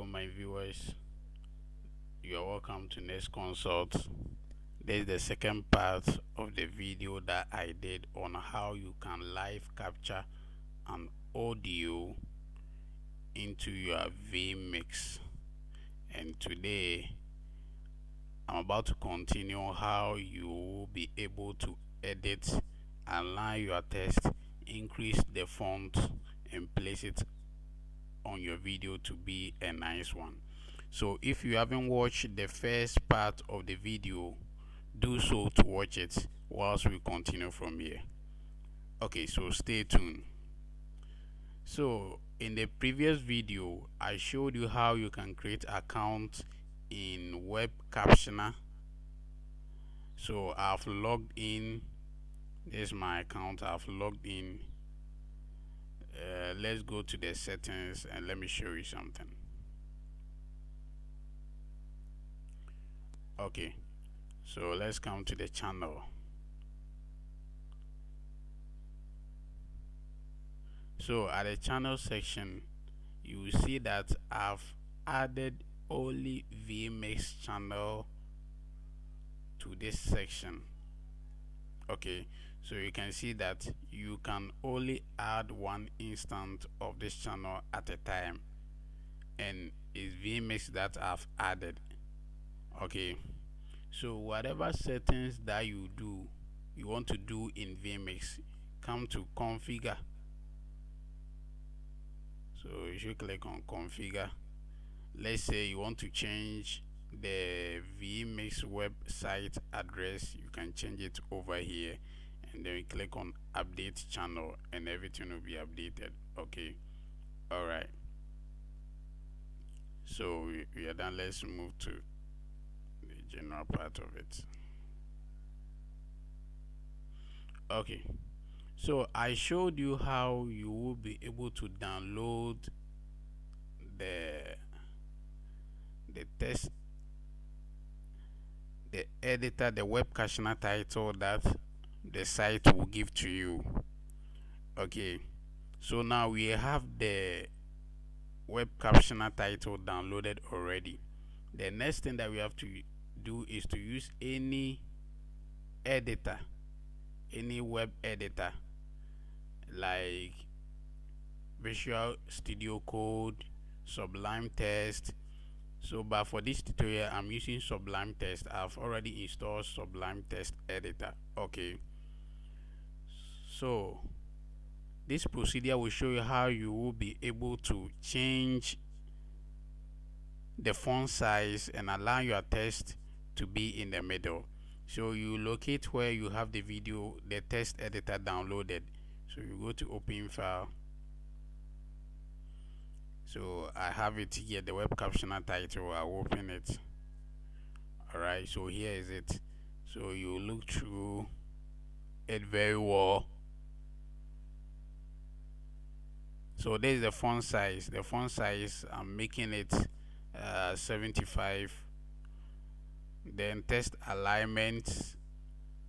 Hello my viewers, you are welcome to Next Consult. This is the second part of the video that I did on how you can live capture an audio into your Vmix, and today I'm about to continue how you will be able to edit, align your text, increase the font and place it on your video to be a nice one. So if you haven't watched the first part of the video, do so to watch it whilst we continue from here. Okay, so stay tuned. So in the previous video I showed you how you can create account in web captioner. So I've logged in. This is my account. I've logged in. Let's go to the settings and let me show you something. Okay, so let's come to the channel. So at the channel section you will see that I've added only Vmix channel to this section. Okay, so you can see that you can only add one instance of this channel at a time, and it's Vmix that I've added. Okay, so whatever settings that you want to do in Vmix, come to configure. So you should click on configure. Let's say you want to change the Vmix website address, you can change it over here, and then you click on update channel and everything will be updated. Okay, all right, so we are done. Let's move to the general part of it. Okay, so I showed you how you will be able to download the text, the editor, the web captioner title that the site will give to you. Okay, so now we have the web captioner title downloaded already. The next thing that we have to do is to use any editor, any web editor like Visual Studio Code, Sublime Text. So but for this tutorial I'm using Sublime Text. I've already installed Sublime Text editor. Okay, so this procedure will show you how you will be able to change the font size and allow your text to be in the middle. So you locate where you have the video, the text editor downloaded. So you go to open file. So I have it here, the web captioner title. I'll open it. Alright, so here is it. So you look through it very well. So this is the font size. The font size, I'm making it 75. Then text alignment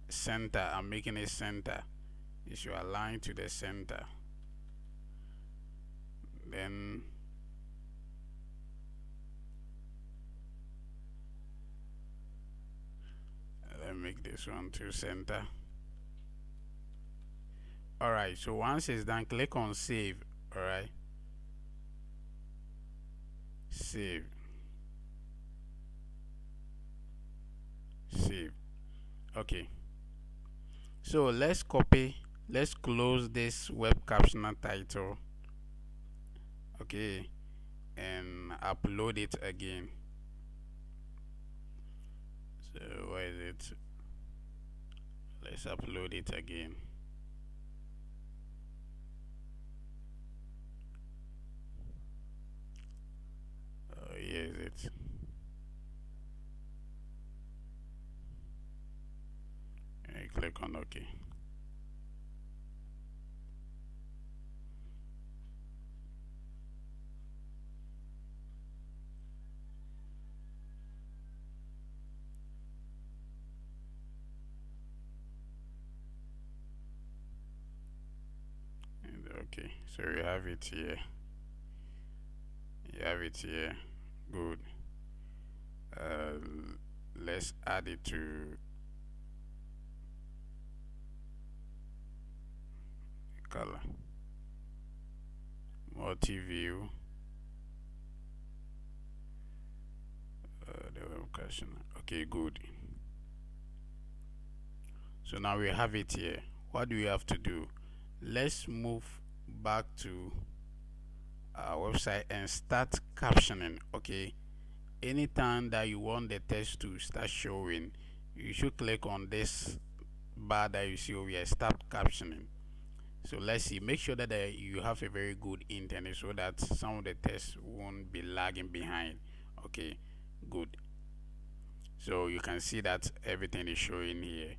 center, I'm making it center. You should align to the center. Then let me make this one to center. Alright, so once it's done, click on save. Alright, save. Okay, so let's close this web captioner title. Okay, and upload it again. So where is it? Let's upload it again. Here is it. And click on OK. And okay, so you have it here. You have it here. Good. uh, let's add it to color multi-view, the web caption. Okay, good. So now we have it here. What do we have to do? Let's move back to our website and start captioning. Okay, anytime that you want the text to start showing, you should click on this bar that you see over here, start captioning. So let's see, make sure that you have a very good internet so that some of the tests won't be lagging behind. Okay, good. So you can see that everything is showing here.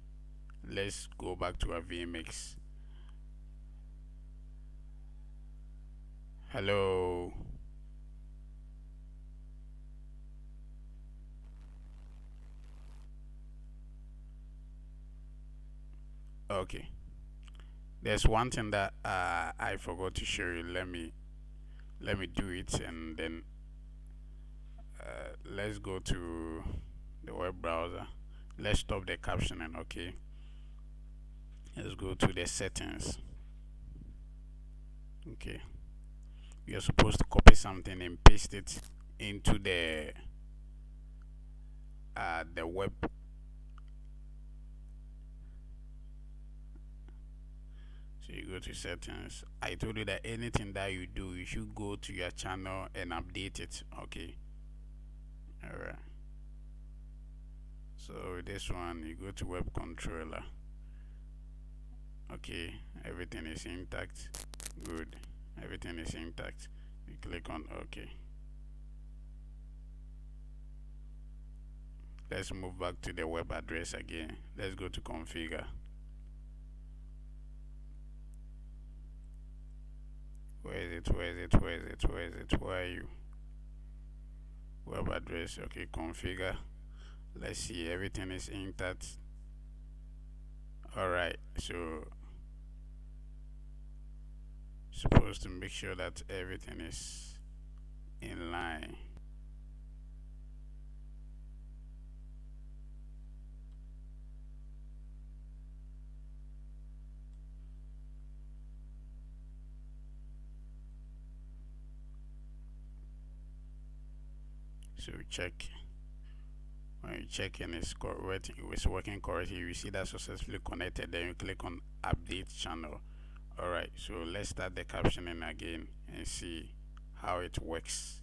Let's go back to our Vmix. Hello. Okay, there's one thing that I forgot to show you. Let me do it, and then let's go to the web browser. Let's stop the captioning. Okay, let's go to the settings. Okay, you're supposed to copy something and paste it into the web. So you go to settings. I told you that anything that you do, you should go to your channel and update it. Okay, all right. So this one, you go to web controller. Okay, everything is intact. Good, everything is intact. You click on OK. Let's move back to the web address again. Let's go to configure. Where is it? Where are you? Web address. Okay, configure. Let's see, everything is intact. Alright, so supposed to make sure that everything is in line. So check. When you check and it's working correctly, you see that successfully connected, then you click on update channel. Alright, so let's start the captioning again and see how it works.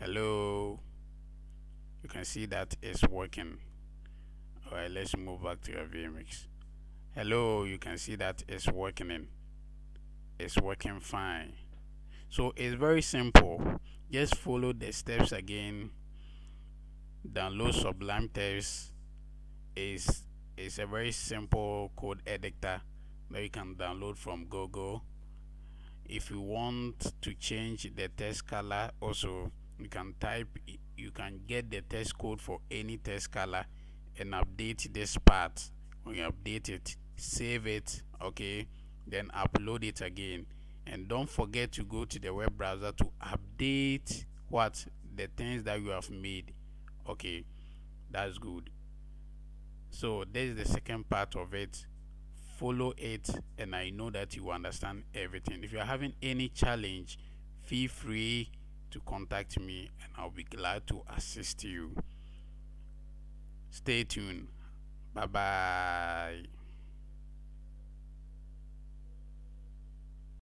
Hello, you can see that it's working. Alright, let's move back to your Vmix. Hello, you can see that it's working fine. So it's very simple. Just follow the steps again. Download Sublime Text. Is a very simple code editor that you can download from Google. If you want to change the text color, also you can get the text code for any text color and update this part. When you update it, save it, okay, then upload it again. And don't forget to go to the web browser to update the things that you have made. Okay, that's good. So this is the second part of it. Follow it, and I know that you understand everything. If you're having any challenge, feel free to contact me and I'll be glad to assist you. Stay tuned. Bye bye.